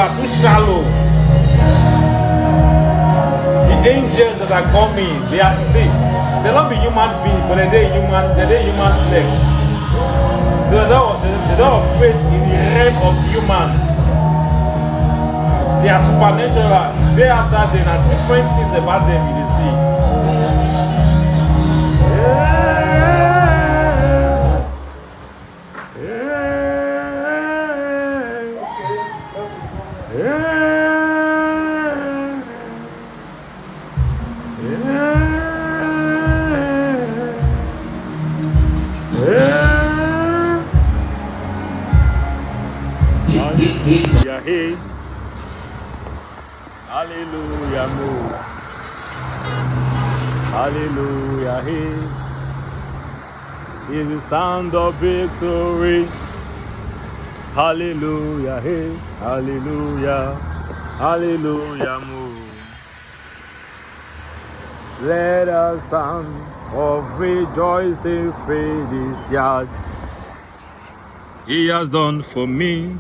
are too shallow. The angels that are coming, they don't be human beings, but they're human flesh. So they don't operate in the realm of humans. They are supernatural. Day after day, there are different things about them you see. Hallelujah, hey. Hallelujah, no. Hallelujah, hey. Is the sound of victory. Hallelujah, hey. Hallelujah. Hallelujah, move. Let a sound of rejoicing fill this yard. He has done for me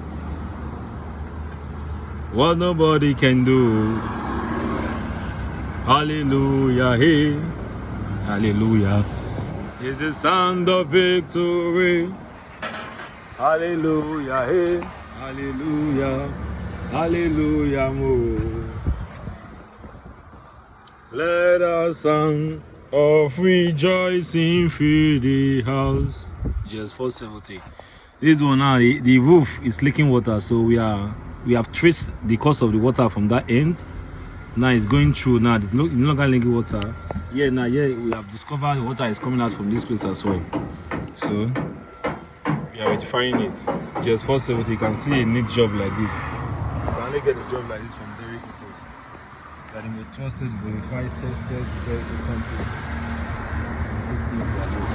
what nobody can do. Hallelujah, hey. Hallelujah. Is the sound of victory. Hallelujah, hey. Hallelujah. Hallelujah, move. Let a song of rejoicing fill the house. Just 470. This one now, the roof is leaking water, so we have traced the cause of the water from that end. Now it's going through. Now it's no longer leaking water. Yeah, now we have discovered the water is coming out from this place as well. So we are rectifying it. Just 470. You can see a neat job like this. You can only get a job like this from Derick Akpojuvwehwe. That he was trusted, verified, tested, very good company. Things like this.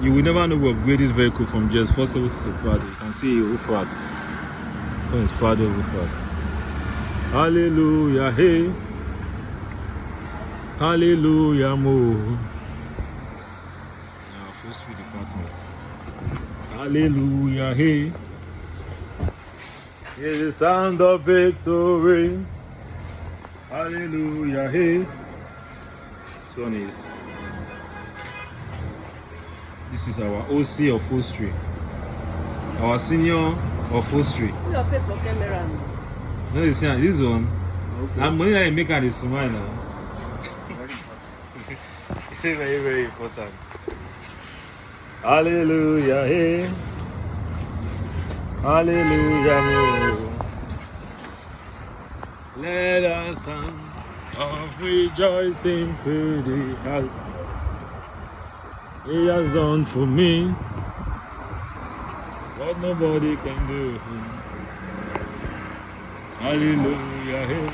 You will never know we upgrade this vehicle from just 470 to Prado. You can see a roof rack. So it's Prado roof rack. Hallelujah, hey. Hallelujah, mo. Now, first three departments. Hallelujah, hey. Here's the sound of victory. Hallelujah, hey. This one is. This is our OC of upholstery. Our senior of upholstery. Put your face for camera. No, this one. Okay. I'm money that I make at the smile now. Very, very important. Hallelujah, hey. Hallelujah, no. Let us sing of rejoicing through the house. He has done for me what nobody can do. Hallelujah, hey.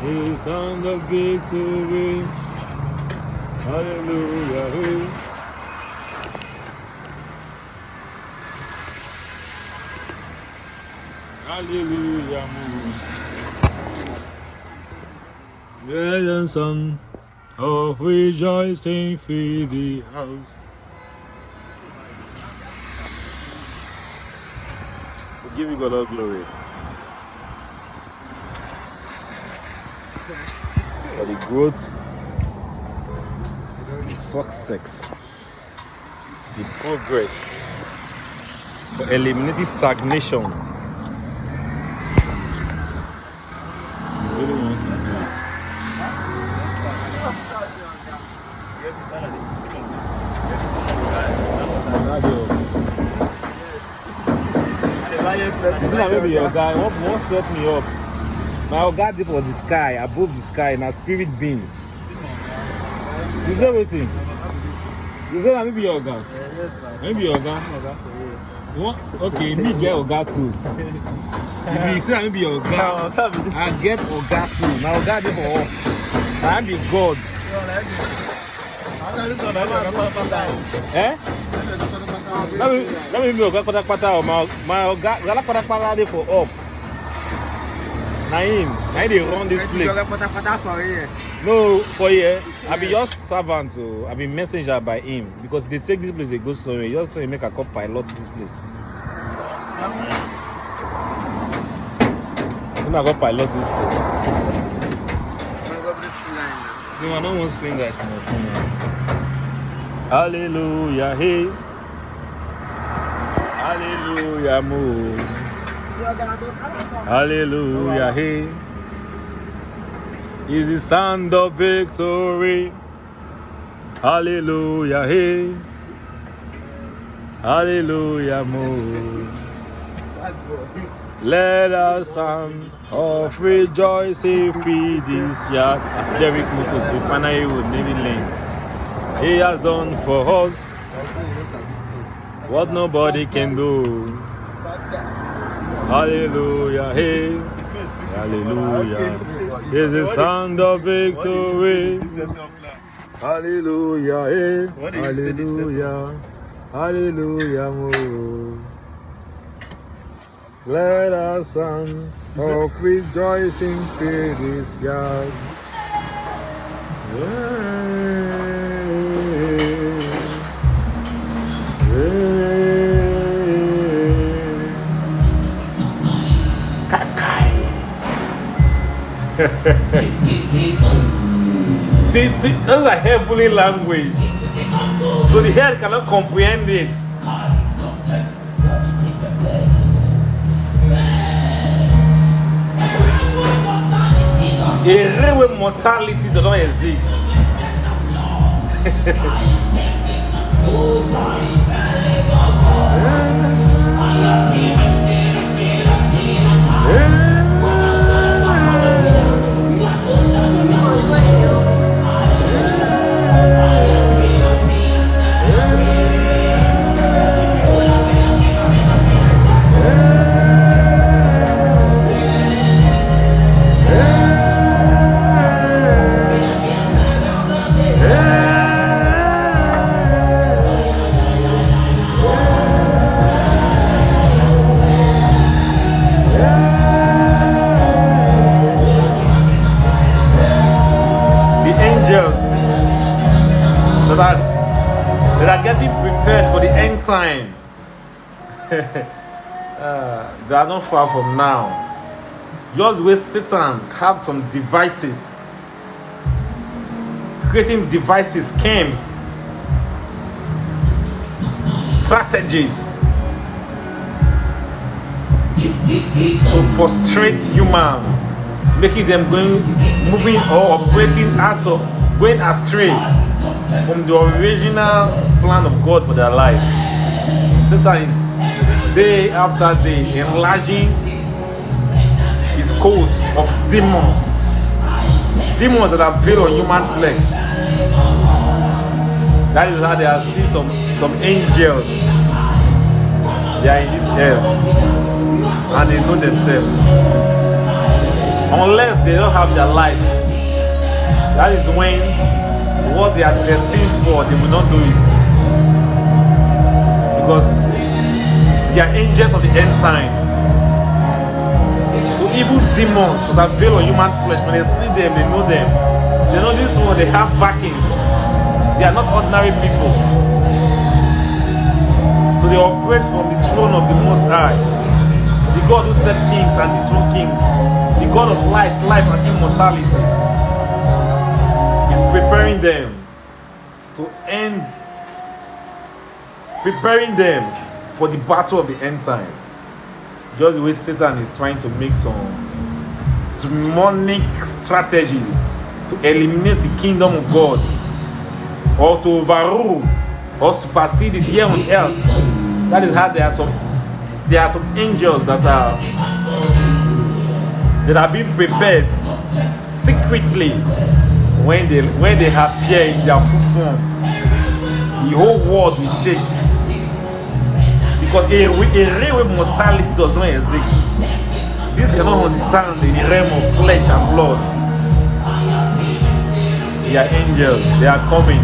The sound of victory. Hallelujah, hey. Hallelujah, let the song of rejoicing fill the house. We give you God all glory for the growth, the success, the progress, for eliminating stagnation. Maybe your guy won't set me up. My God did for the sky, above the sky, in a spirit being. You say waiting? You say that maybe your guy? Maybe your guy? Okay, me get Oga too. If you say maybe your guy, I get Oga too. Now Oga did for all. I be God. Eh? Let me be Oga Patakpata or my Oga Patakpata dey for up. Naim they run this place. No, for here. I be your servant, so I be messenger by him because they take this place, they go somewhere. Just say make a cop pilot this place. I'm not gonna pilot this place. No, I don't want screen right now. Hallelujah, hey. Hallelujah, mo. Hallelujah, hey. Is the sound of victory. Hallelujah, hey. Hallelujah, mo. Let us sound of rejoicing feed this yard. Derick Motors, we finally would Navy Lane. He has done for us what nobody can do. Hallelujah, hey. Hallelujah. Is the sound of victory. Hallelujah, hey. Hallelujah. Hallelujah, mo. Let us song of rejoicing fill this yard. Kakai. That's a heavenly language. So the head cannot comprehend it. A real mortality does not exist. That are getting prepared for the end time. They are not far from now. Just where Satan have some devices, creating devices, schemes, strategies to frustrate human, making them moving or operating out of, going astray from the original plan of God for their life. Satan is day after day enlarging his coast of demons that are built on human flesh. That is how they are seeing some angels. They are in this earth and they know themselves. Unless they don't have their life, that is when what they are destined for, they will not do it. Because they are angels of the end time. So evil demons that are built on human flesh, when they see them, they know them. They know this one, they have backings. They are not ordinary people. So they operate from the throne of the Most High. The God who set kings and the true kings. The God of life, and immortality. Preparing them to end, preparing them for the battle of the end time. Just the way Satan is trying to make some demonic strategy to eliminate the kingdom of God, or to overrule or supersede it here on earth. That is how there are some angels that are being prepared secretly. When they appear in their full form, the whole world will shake. Because a real mortality does not exist. This cannot understand in the realm of flesh and blood. They are angels, they are coming,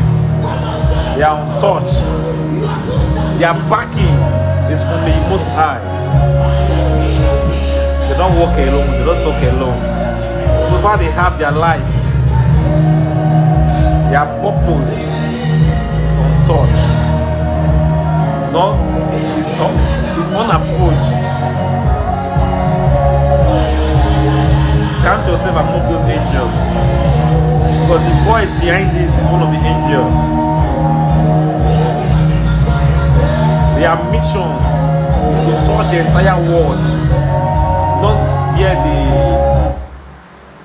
they are untouched. Their backing is from the Most High. They don't walk alone, they don't talk alone. So far they have their life. Their purpose is untouched. It's unapproached. Count yourself among those angels. Because the voice behind this is one of the angels. Their mission is to touch the entire world,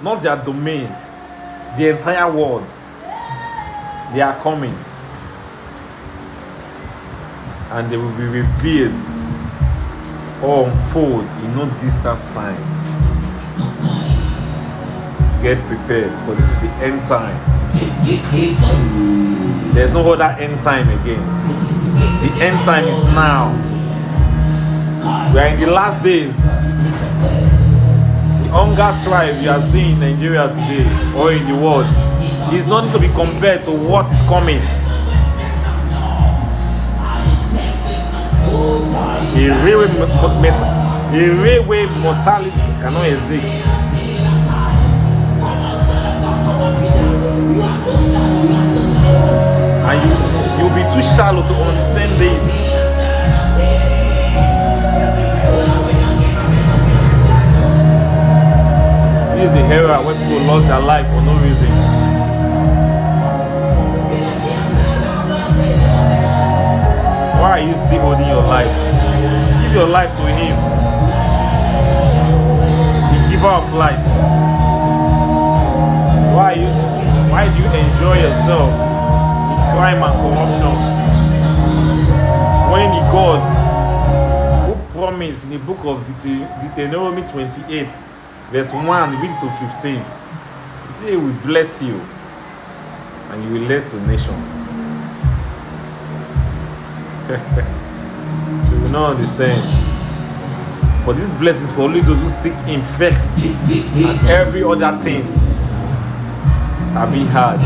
not their domain, the entire world. They are coming, and they will be revealed or unfold in no distance time. Get prepared, because this is the end time. There's no other end time again. The end time is now. We are in the last days. The hunger strife you are seeing in Nigeria today or in the world is not to be compared to what is coming. A railway mortality cannot exist. And you'll be too shallow to understand this. This is the era where people lost their life for no reason. Why are you still holding your life? Give your life to Him, the giver of life. Why do you enjoy yourself in crime and corruption when the God who promised in the book of Deuteronomy 28 verse 1 read to 15, He said He will bless you and you will lead to nation. You will not understand. For these blessings for only those who seek Him first, and every other things have been had.